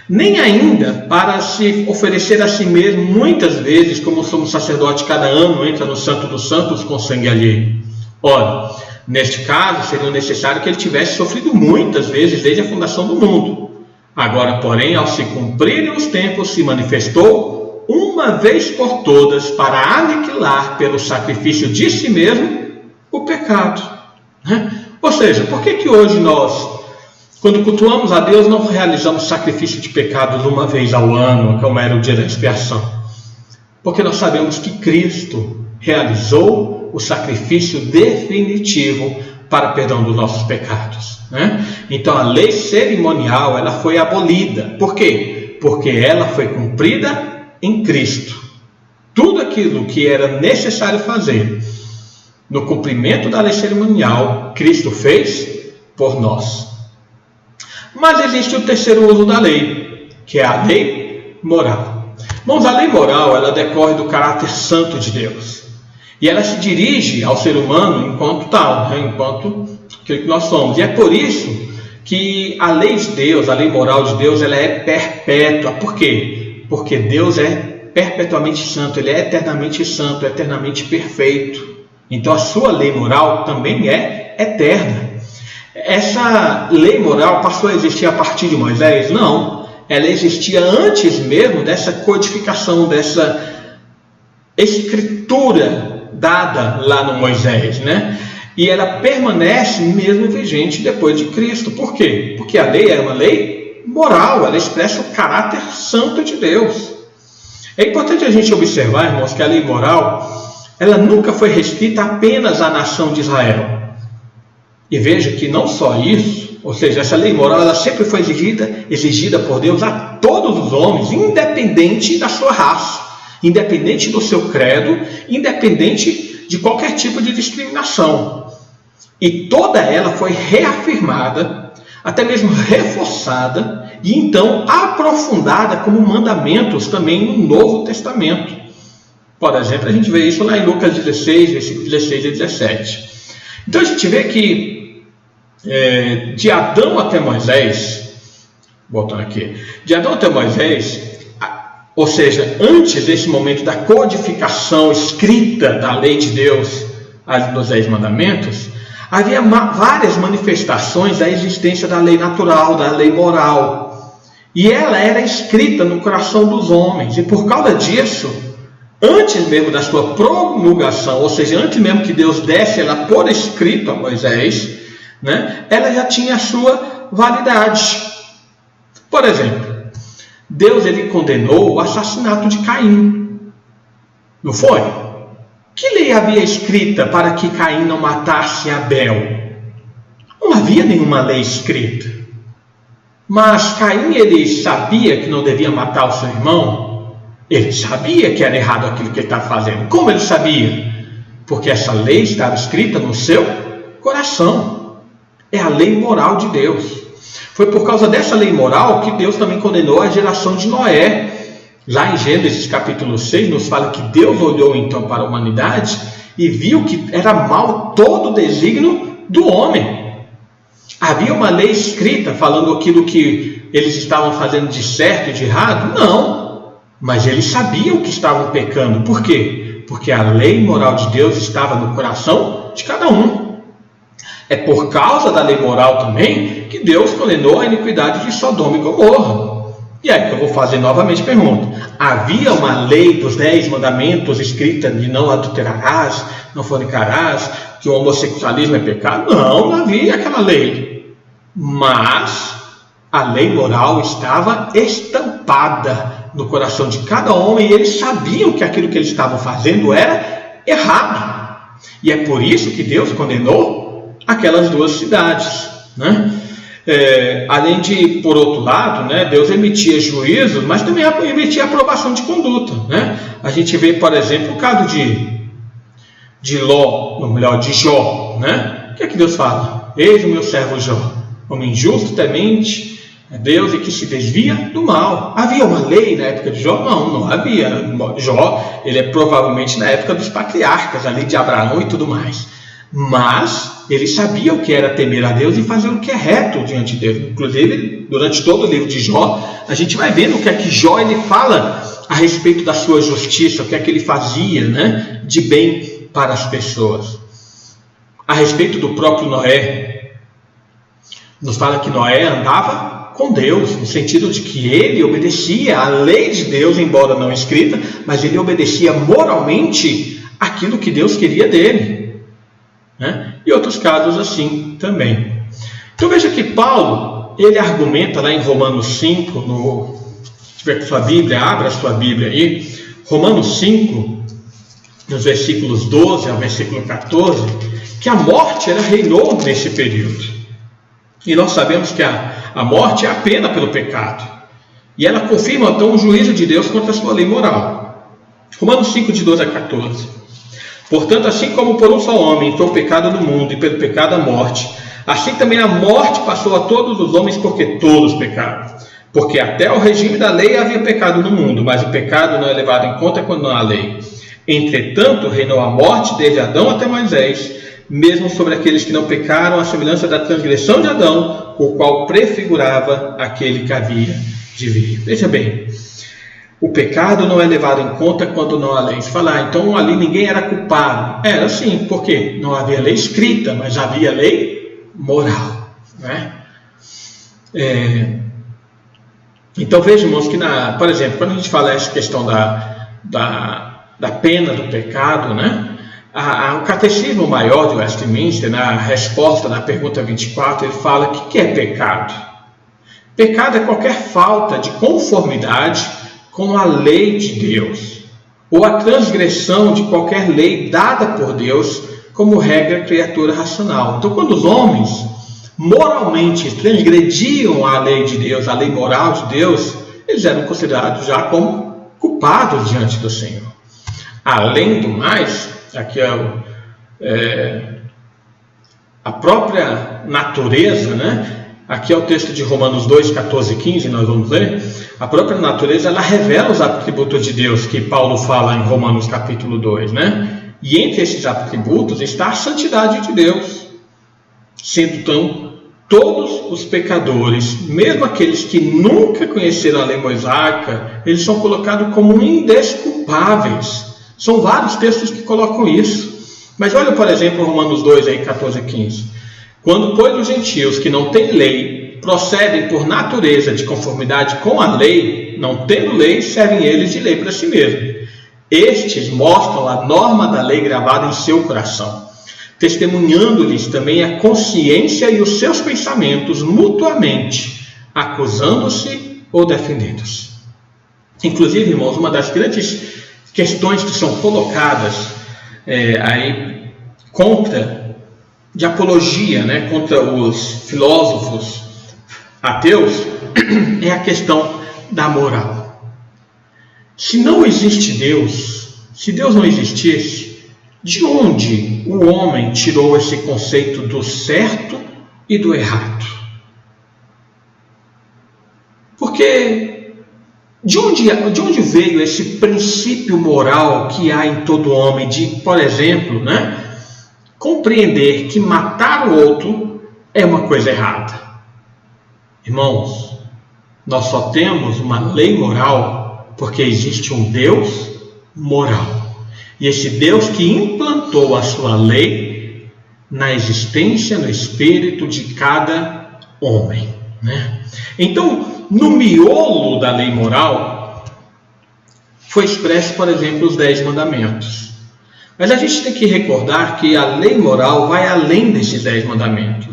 Nem ainda para se oferecer a si mesmo muitas vezes, como o sumo sacerdote cada ano entra no Santo dos Santos com sangue alheio. Ora, neste caso, seria necessário que ele tivesse sofrido muitas vezes desde a fundação do mundo. Agora, porém, ao se cumprirem os tempos, se manifestou uma vez por todas para aniquilar pelo sacrifício de si mesmo o pecado. Ou seja, por que hoje nós, quando cultuamos a Deus, não realizamos sacrifício de pecados uma vez ao ano, como era o dia da expiação? Porque nós sabemos que Cristo realizou o sacrifício definitivo para o perdão dos nossos pecados, né? Então a lei cerimonial ela foi abolida. Por quê? Porque ela foi cumprida em Cristo. Tudo aquilo que era necessário fazer no cumprimento da lei cerimonial, Cristo fez por nós. Mas existe o terceiro uso da lei, que é a lei moral. Irmãos, a lei moral ela decorre do caráter santo de Deus. E ela se dirige ao ser humano enquanto tal, né? Enquanto aquilo que nós somos. E é por isso que a lei de Deus, a lei moral de Deus, ela é perpétua. Por quê? Porque Deus é perpetuamente santo, Ele é eternamente perfeito. Então a sua lei moral também é eterna. Essa lei moral passou a existir a partir de Moisés? Não. Ela existia antes mesmo dessa codificação, dessa escritura dada lá no Moisés, né? E ela permanece mesmo vigente depois de Cristo. Por quê? Porque a lei é uma lei moral, ela expressa o caráter santo de Deus. É importante a gente observar, irmãos, que a lei moral ela nunca foi restrita apenas à nação de Israel. E veja que não só isso, ou seja, essa lei moral ela sempre foi exigida por Deus a todos os homens, independente da sua raça, independente do seu credo, independente de qualquer tipo de discriminação. E toda ela foi reafirmada, até mesmo reforçada, e então aprofundada como mandamentos também no Novo Testamento. Por exemplo, a gente vê isso lá em Lucas 16, versículos 16 e 17. Então a gente vê que de Adão até Moisés, voltando aqui, de Adão até Moisés, ou seja, antes desse momento da codificação escrita da lei de Deus, dos 10 mandamentos, havia várias manifestações da existência da lei natural, da lei moral. E ela era escrita no coração dos homens. E por causa disso, antes mesmo da sua promulgação, ou seja, antes mesmo que Deus desse ela por escrito a Moisés, né, ela já tinha a sua validade. Por exemplo, Deus ele condenou o assassinato de Caim. Não foi? Que lei havia escrita para que Caim não matasse Abel? Não havia nenhuma lei escrita. Mas Caim ele sabia que não devia matar o seu irmão. Ele sabia que era errado aquilo que ele estava fazendo. Como ele sabia? Porque essa lei estava escrita no seu coração. É a lei moral de Deus. Foi por causa dessa lei moral que Deus também condenou a geração de Noé. Lá em Gênesis capítulo 6 nos fala que Deus olhou então para a humanidade e viu que era mal todo o desígnio do homem. Havia uma lei escrita falando aquilo que eles estavam fazendo de certo e de errado? Não, mas eles sabiam que estavam pecando. Por quê? Porque a lei moral de Deus estava no coração de cada um. É por causa da lei moral também que Deus condenou a iniquidade de Sodoma e Gomorra. E aí eu vou fazer novamente a pergunta: havia uma lei dos 10 mandamentos escrita de não adulterarás, não fornicarás, que o homossexualismo é pecado? Não havia aquela lei. Mas a lei moral estava estampada no coração de cada homem e eles sabiam que aquilo que eles estavam fazendo era errado. E é por isso que Deus condenou aquelas 2 cidades, né? Além de, por outro lado, né, Deus emitia juízos, mas também emitia aprovação de conduta, né? A gente vê, por exemplo, o caso de Jó, né? O que é que Deus fala? Eis o meu servo Jó, homem justo, temente a Deus e que se desvia do mal. Havia uma lei na época de Jó? Não havia. Jó, ele é provavelmente na época dos patriarcas, ali de Abraão e tudo mais. Mas ele sabia o que era temer a Deus e fazer o que é reto diante de Deus. Inclusive, durante todo o livro de Jó, a gente vai vendo o que é que Jó ele fala a respeito da sua justiça, o que é que ele fazia, né, de bem para as pessoas. A respeito do próprio Noé, nos fala que Noé andava com Deus, no sentido de que ele obedecia à lei de Deus, embora não escrita, mas ele obedecia moralmente aquilo que Deus queria dele. Né? E outros casos assim também. Então veja que Paulo, ele argumenta lá em Romanos 5, se tiver com sua Bíblia, abra sua Bíblia aí, Romanos 5, nos versículos 12 ao versículo 14, que a morte ela reinou nesse período. E nós sabemos que a morte é a pena pelo pecado. E ela confirma então o juízo de Deus contra a sua lei moral. Romanos 5, de 12 a 14. Portanto, assim como por um só homem entrou o pecado no mundo e pelo pecado a morte, assim também a morte passou a todos os homens porque todos pecaram. Porque até o regime da lei havia pecado no mundo, mas o pecado não é levado em conta quando não há lei. Entretanto, reinou a morte desde Adão até Moisés, mesmo sobre aqueles que não pecaram, à semelhança da transgressão de Adão, o qual prefigurava aquele que havia de vir. Veja bem, o pecado não é levado em conta quando não há lei. Você fala, então ali ninguém era culpado. Era sim, porque não havia lei escrita, mas havia lei moral, né? Então vejam, irmãos, que por exemplo, quando a gente fala essa questão da pena do pecado, né? O Catecismo Maior de Westminster, na resposta da pergunta 24, ele fala que o que é pecado? Pecado é qualquer falta de conformidade com a lei de Deus, ou a transgressão de qualquer lei dada por Deus como regra criatura racional. Então, quando os homens moralmente transgrediam a lei de Deus, a lei moral de Deus, eles eram considerados já como culpados diante do Senhor. Além do mais, aqui a própria natureza, né? Aqui é o texto de Romanos 2, 14 e 15, nós vamos ler. A própria natureza, ela revela os atributos de Deus que Paulo fala em Romanos capítulo 2, né? E entre esses atributos está a santidade de Deus. Sendo então todos os pecadores, mesmo aqueles que nunca conheceram a lei mosaica, eles são colocados como indesculpáveis. São vários textos que colocam isso. Mas olha, por exemplo, Romanos 2, aí, 14 e 15. Quando, pois, os gentios que não têm lei procedem por natureza de conformidade com a lei, não tendo lei, servem eles de lei para si mesmos. Estes mostram a norma da lei gravada em seu coração, testemunhando-lhes também a consciência e os seus pensamentos mutuamente, acusando-se ou defendendo-se. Inclusive, irmãos, uma das grandes questões que são colocadas aí de apologia, né, contra os filósofos ateus, é a questão da moral. Se não existe Deus, se Deus não existisse, De onde o homem tirou esse conceito do certo e do errado? Porque de onde veio esse princípio moral que há em todo homem de, por exemplo, compreender que matar o outro é uma coisa errada? Irmãos, nós só temos uma lei moral porque existe um Deus moral. E esse Deus que implantou a sua lei na existência, no espírito de cada homem. Então, no miolo da lei moral, foi expresso, por exemplo, os 10 mandamentos. Mas a gente tem que recordar que a lei moral vai além desses 10 mandamentos,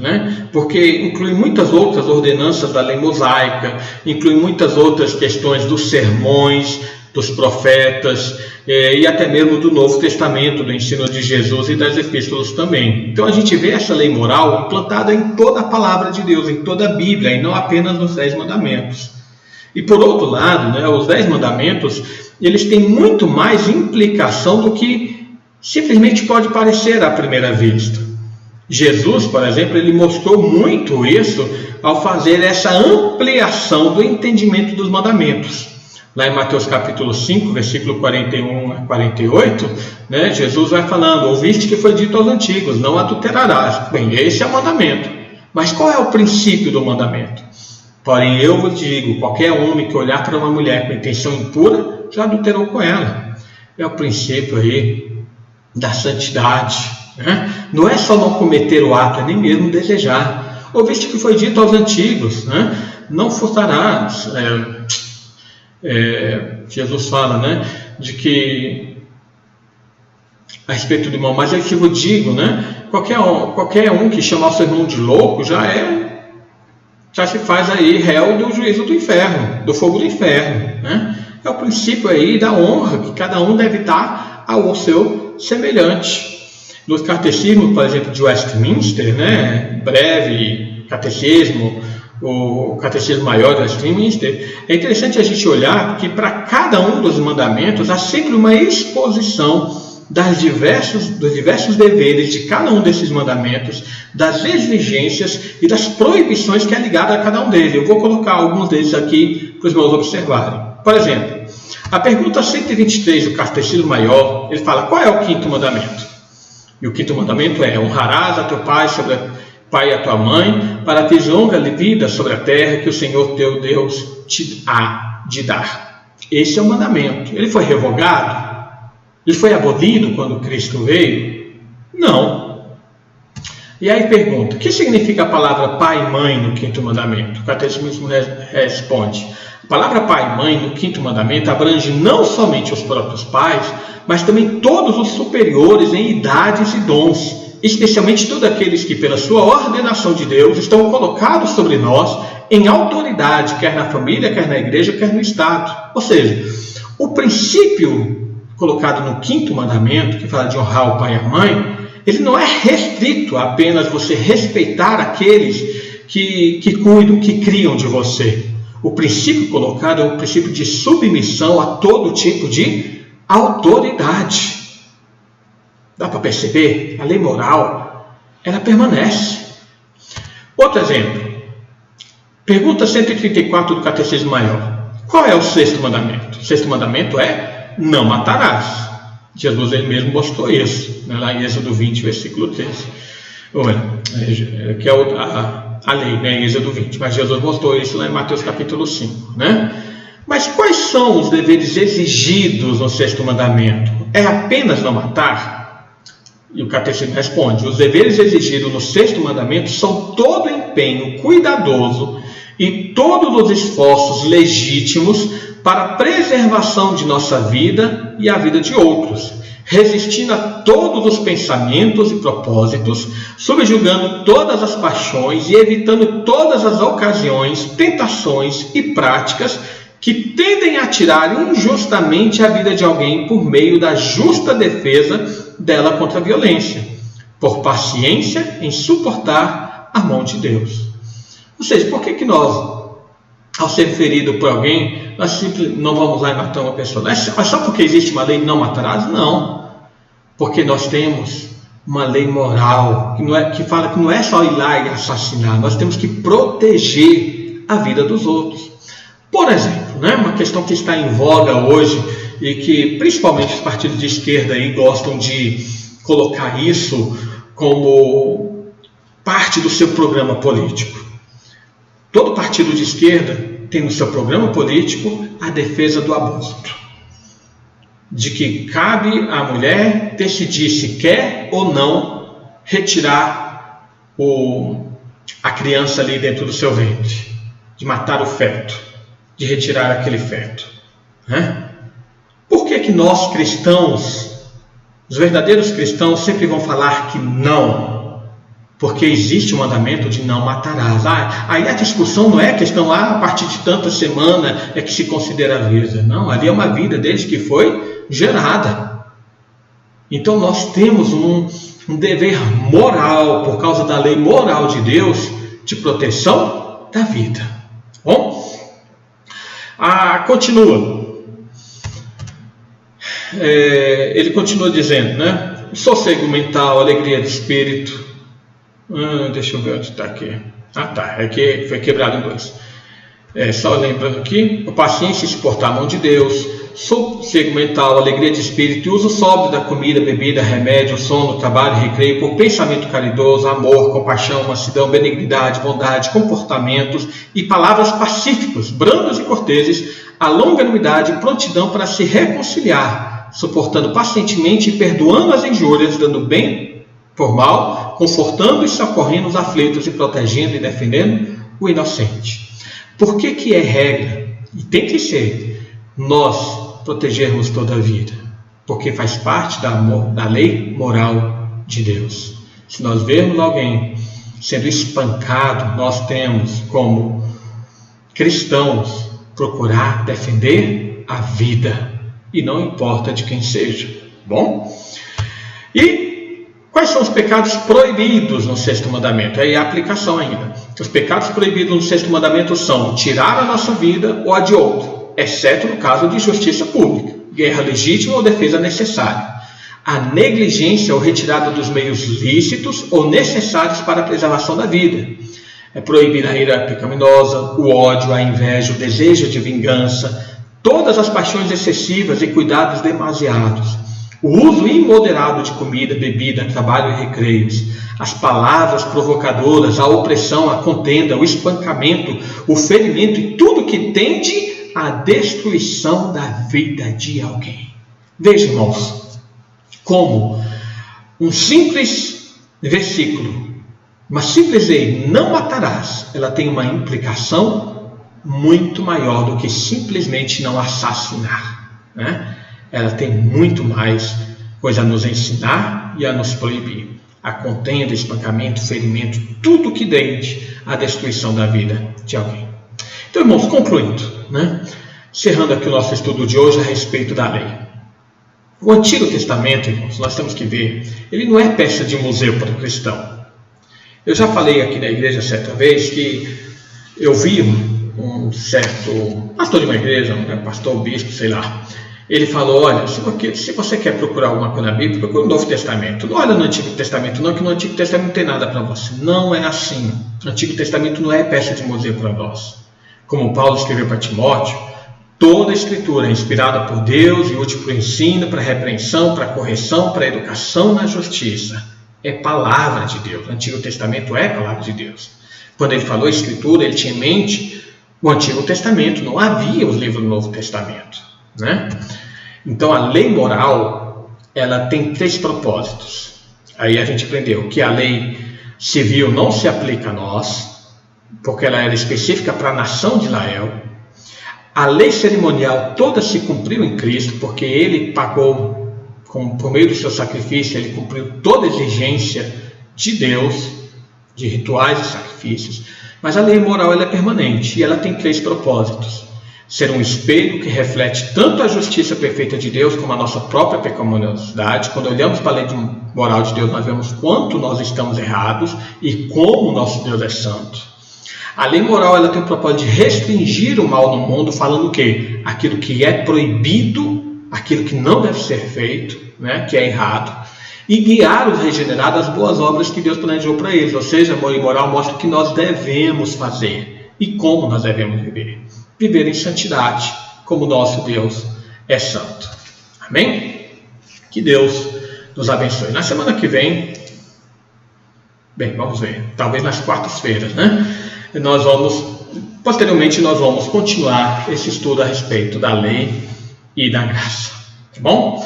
porque inclui muitas outras ordenanças da lei mosaica, inclui muitas outras questões dos sermões, dos profetas, e até mesmo do Novo Testamento, do ensino de Jesus e das epístolas também. Então a gente vê essa lei moral implantada em toda a palavra de Deus, em toda a Bíblia, e não apenas nos 10 mandamentos. E por outro lado, os 10 mandamentos, eles têm muito mais implicação do que simplesmente pode parecer à primeira vista. Jesus, por exemplo, ele mostrou muito isso ao fazer essa ampliação do entendimento dos mandamentos. Lá em Mateus capítulo 5, versículo 41 a 48, Jesus vai falando: ouviste que foi dito aos antigos, não adulterarás. Bem, esse é o mandamento. Mas qual é o princípio do mandamento? Porém, eu vos digo, qualquer homem que olhar para uma mulher com intenção impura, já adulterou com ela. É o princípio aí da santidade. Não é só não cometer o ato, é nem mesmo desejar. Ouviste que foi dito aos antigos, não furtarás. Jesus fala, de que a respeito do irmão, mas eu que vos digo, qualquer um que chamar o seu irmão de louco já se faz aí réu do juízo do inferno, do fogo do inferno. É o princípio aí da honra que cada um deve dar ao seu semelhante. Nos catecismos, por exemplo, de Westminster, breve catecismo, o Catecismo Maior de Westminster, é interessante a gente olhar que para cada um dos mandamentos há sempre uma exposição dos diversos deveres de cada um desses mandamentos, das exigências e das proibições que é ligada a cada um deles. Eu vou colocar alguns deles aqui para os irmãos observarem. Por exemplo, a pergunta 123 do Catecismo Maior, ele fala: qual é o 5º mandamento? E o 5º mandamento é: honrarás a teu pai e a tua mãe, para teres longa vida sobre a terra que o Senhor teu Deus te há de dar. Esse é o mandamento. Ele foi revogado? Ele foi abolido quando Cristo veio? Não. E aí pergunta: o que significa a palavra pai e mãe no 5º mandamento? O catecismo responde: a palavra pai e mãe no 5º mandamento abrange não somente os próprios pais, mas também todos os superiores em idades e dons, especialmente todos aqueles que, pela sua ordenação de Deus, estão colocados sobre nós em autoridade, quer na família, quer na igreja, quer no Estado. Ou seja, o princípio colocado no 5º mandamento, que fala de honrar o pai e a mãe, ele não é restrito a apenas você respeitar aqueles que cuidam, que criam de você. O princípio colocado é o princípio de submissão a todo tipo de autoridade. Dá para perceber? A lei moral, ela permanece. Outro exemplo. Pergunta 134 do Catecismo Maior. Qual é o 6º mandamento? O 6º mandamento é: não matarás. Jesus ele mesmo mostrou isso, lá em Êxodo 20, versículo 13. Que é a lei, em Êxodo 20. Mas Jesus mostrou isso lá em Mateus capítulo 5. Mas quais são os deveres exigidos no 6º mandamento? É apenas não matar? E o catecismo responde: os deveres exigidos no 6º mandamento são todo empenho cuidadoso e todos os esforços legítimos para a preservação de nossa vida e a vida de outros, resistindo a todos os pensamentos e propósitos, subjugando todas as paixões e evitando todas as ocasiões, tentações e práticas que tendem a tirar injustamente a vida de alguém por meio da justa defesa dela contra a violência, por paciência em suportar a mão de Deus. Ou seja, por que nós, ao ser ferido por alguém, nós simplesmente não vamos lá e matar uma pessoa? É só porque existe uma lei de não matarás? Não. Porque nós temos uma lei moral que fala que não é só ir lá e assassinar, nós temos que proteger a vida dos outros. Por exemplo, né, uma questão que está em voga hoje e que principalmente os partidos de esquerda aí gostam de colocar isso como parte do seu programa político. Todo partido de esquerda tem no seu programa político a defesa do aborto. De que cabe à mulher decidir se quer ou não retirar a criança ali dentro do seu ventre, de matar o feto, de retirar aquele feto. Né? Por que nós cristãos, os verdadeiros cristãos, sempre vão falar que não? Porque existe o mandamento de não matarás. Aí a discussão não é a questão, a partir de tanta semana é que se considera vida. Não, ali é uma vida desde que foi gerada. Então nós temos um dever moral, por causa da lei moral de Deus, de proteção da vida. Bom, continua. Ele continua dizendo, né? Sossego mental, alegria de espírito. Deixa eu ver onde está aqui. É que foi quebrado em dois. Só lembrando aqui, a paciência e suportar a mão de Deus, sossego mental, alegria de espírito e uso sóbrio da comida, bebida, remédio, sono, trabalho e recreio, por pensamento caridoso, amor, compaixão, mansidão, benignidade, bondade, comportamentos e palavras pacíficos, brandos e corteses, a longanimidade e prontidão para se reconciliar, suportando pacientemente e perdoando as injúrias, dando bem por mal, confortando e socorrendo os aflitos e protegendo e defendendo o inocente. Por que é regra? E tem que ser nós protegermos toda a vida, porque faz parte da lei moral de Deus. Se nós vermos alguém sendo espancado, nós temos como cristãos procurar defender a vida, e não importa de quem seja. Bom? E quais são os pecados proibidos no sexto mandamento? Aí a aplicação ainda. Os pecados proibidos no sexto mandamento são tirar a nossa vida ou a de outro, exceto no caso de justiça pública, guerra legítima ou defesa necessária. A negligência ou retirada dos meios lícitos ou necessários para a preservação da vida. É proibir a ira pecaminosa, o ódio, a inveja, o desejo de vingança, todas as paixões excessivas e cuidados demasiados. O uso imoderado de comida, bebida, trabalho e recreios. As palavras provocadoras, a opressão, a contenda, o espancamento, o ferimento e tudo que tende à destruição da vida de alguém. Veja, irmãos, como um simples versículo, uma simples lei, não matarás, ela tem uma implicação muito maior do que simplesmente não assassinar, né? Ela tem muito mais coisa a nos ensinar e a nos proibir. A contenda, espancamento, ferimento, tudo que tende à destruição da vida de alguém. Então, irmãos, concluindo, né? Encerrando aqui o nosso estudo de hoje a respeito da lei. O Antigo Testamento, irmãos, nós temos que ver, ele não é peça de museu para o cristão. Eu já falei aqui na igreja certa vez que eu vi um certo pastor de uma igreja, um pastor, bispo, sei lá. Ele falou, olha, se você quer procurar alguma coisa na Bíblia, procura o Novo Testamento. Não olha no Antigo Testamento não, que no Antigo Testamento não tem nada para você. Não é assim. O Antigo Testamento não é peça de museu para nós. Como Paulo escreveu para Timóteo, toda a Escritura é inspirada por Deus e útil para o ensino, para a repreensão, para a correção, para a educação na justiça. É palavra de Deus. O Antigo Testamento é palavra de Deus. Quando ele falou Escritura, ele tinha em mente o Antigo Testamento. Não havia os livros do Novo Testamento, né? Então a lei moral, ela tem 3 propósitos. Aí a gente aprendeu que a lei civil não se aplica a nós, porque ela era específica para a nação de Israel. A lei cerimonial toda se cumpriu em Cristo, porque ele pagou, por meio do seu sacrifício, ele cumpriu toda a exigência de Deus, de rituais e sacrifícios. Mas a lei moral, ela é permanente e ela tem 3 propósitos. Ser um espelho que reflete tanto a justiça perfeita de Deus como a nossa própria pecaminosidade. Quando olhamos para a lei moral de Deus, nós vemos quanto nós estamos errados e como o nosso Deus é santo. A lei moral, ela tem o propósito de restringir o mal no mundo, falando o quê? Aquilo que é proibido, aquilo que não deve ser feito, né? Que é errado. e guiar os regenerados às boas obras que Deus planejou para eles. Ou seja, amor e moral mostra o que nós devemos fazer e como nós devemos viver. Viver em santidade, como nosso Deus é santo. Amém? Que Deus nos abençoe. Na semana que vem, vamos ver, talvez nas quartas-feiras, né? Posteriormente nós vamos continuar esse estudo a respeito da lei e da graça. Tá bom?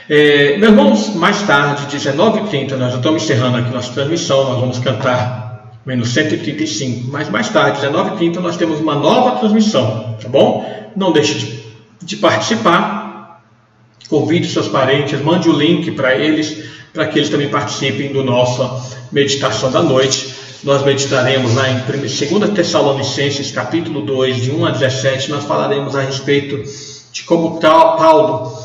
Meus irmãos, mais tarde, 19h30, nós já estamos encerrando aqui nossa transmissão, nós vamos cantar o hino 135, mas mais tarde, 19h30, nós temos uma nova transmissão, tá bom? Não deixe de participar, convide seus parentes, mande o link para eles, para que eles também participem do nossa meditação da noite. Nós meditaremos lá em 2 Tessalonicenses, capítulo 2, de 1 a 17, nós falaremos a respeito de como Paulo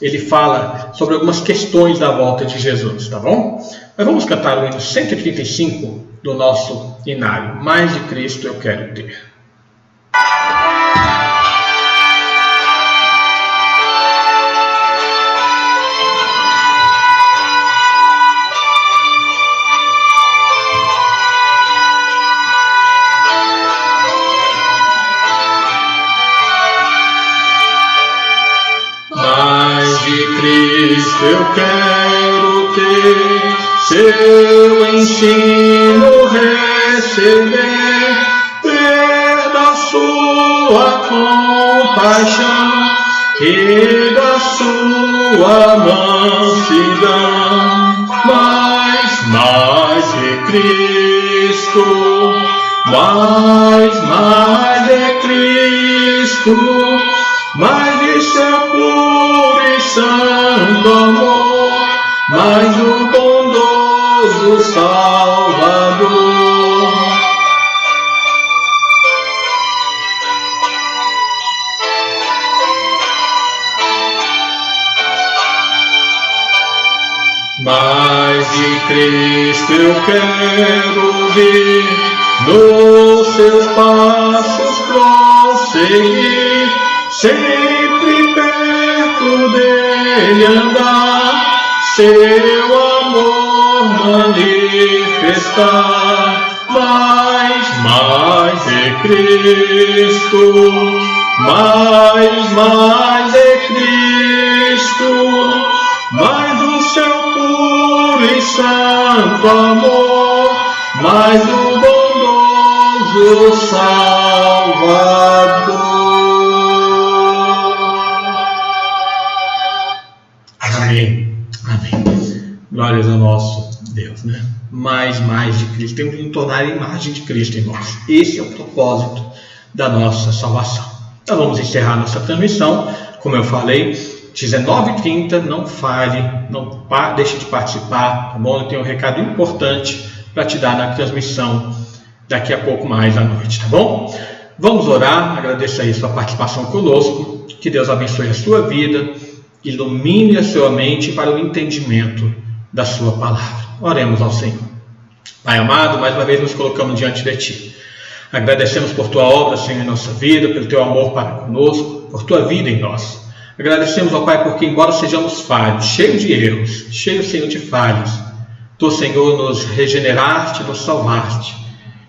ele fala sobre algumas questões da volta de Jesus, tá bom? Mas vamos cantar o hino 135 do nosso inário. Mais de Cristo eu quero ter. Cristo eu quero ter, seu ensino receber, ter da sua compaixão e da sua mansidão. Mais de Cristo, mais de Cristo, mais de seu puro e santo amor, mais o bondoso Salvador. Mais de Cristo eu quero vir, nos seus passos prosseguir, sempre perto dele andar, seu amor manifestar. Mais de Cristo, mais de Cristo, mais do seu puro e santo amor, mais do bondoso Salvador. Amém. Glórias ao nosso Deus, né? Mais de Cristo. Temos que nos tornar a imagem de Cristo em nós. Esse é o propósito da nossa salvação. Então vamos encerrar nossa transmissão. Como eu falei, 19h30, não falhe, não deixe de participar, tá bom? Eu tenho um recado importante para te dar na transmissão daqui a pouco mais à noite, tá bom? Vamos orar, agradeço aí sua participação conosco, que Deus abençoe a sua vida, ilumine a sua mente para o entendimento da sua palavra. Oremos ao Senhor. Pai amado, mais uma vez nos colocamos diante de Ti. Agradecemos por Tua obra, Senhor, em nossa vida, pelo Teu amor para conosco, por Tua vida em nós. Agradecemos, ó Pai, porque embora sejamos falhos, cheios de erros, cheios, Senhor, de falhas, Tu, Senhor, nos regeneraste, nos salvaste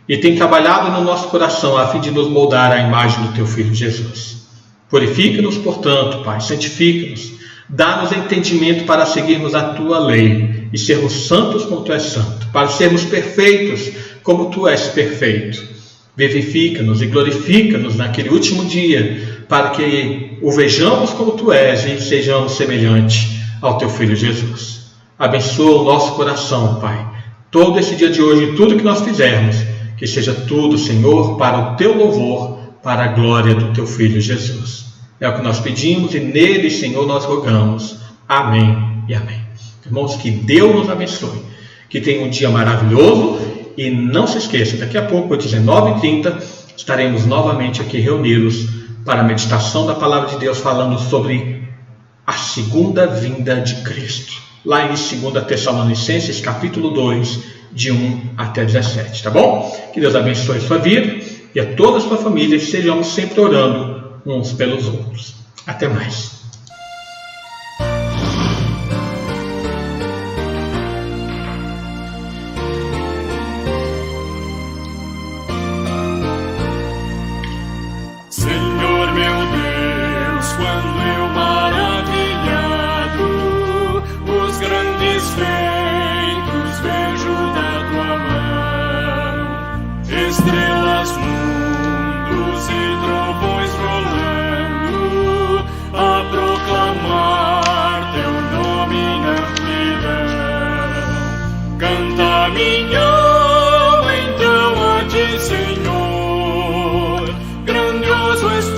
e tem trabalhado no nosso coração a fim de nos moldar à imagem do Teu Filho Jesus. Purifica-nos, portanto, Pai, santifica-nos, dá-nos entendimento para seguirmos a Tua lei e sermos santos como Tu és santo, para sermos perfeitos como Tu és perfeito. Vivifica-nos e glorifica-nos naquele último dia, para que o vejamos como Tu és e sejamos semelhantes ao Teu Filho Jesus. Abençoa o nosso coração, Pai, todo esse dia de hoje e tudo que nós fizermos, que seja tudo, Senhor, para o Teu louvor, para a glória do Teu Filho Jesus. É o que nós pedimos e nele, Senhor, nós rogamos. Amém e amém. Irmãos, que Deus nos abençoe, que tenha um dia maravilhoso e não se esqueça, daqui a pouco, às 19h30, estaremos novamente aqui reunidos para a meditação da Palavra de Deus, falando sobre a segunda vinda de Cristo, lá em 2 Tessalonicenses, capítulo 2, de 1 até 17, tá bom? Que Deus abençoe a sua vida e a toda a sua família, e sejamos sempre orando uns pelos outros. Até mais. caminhamos então a ti, Senhor. Grandioso és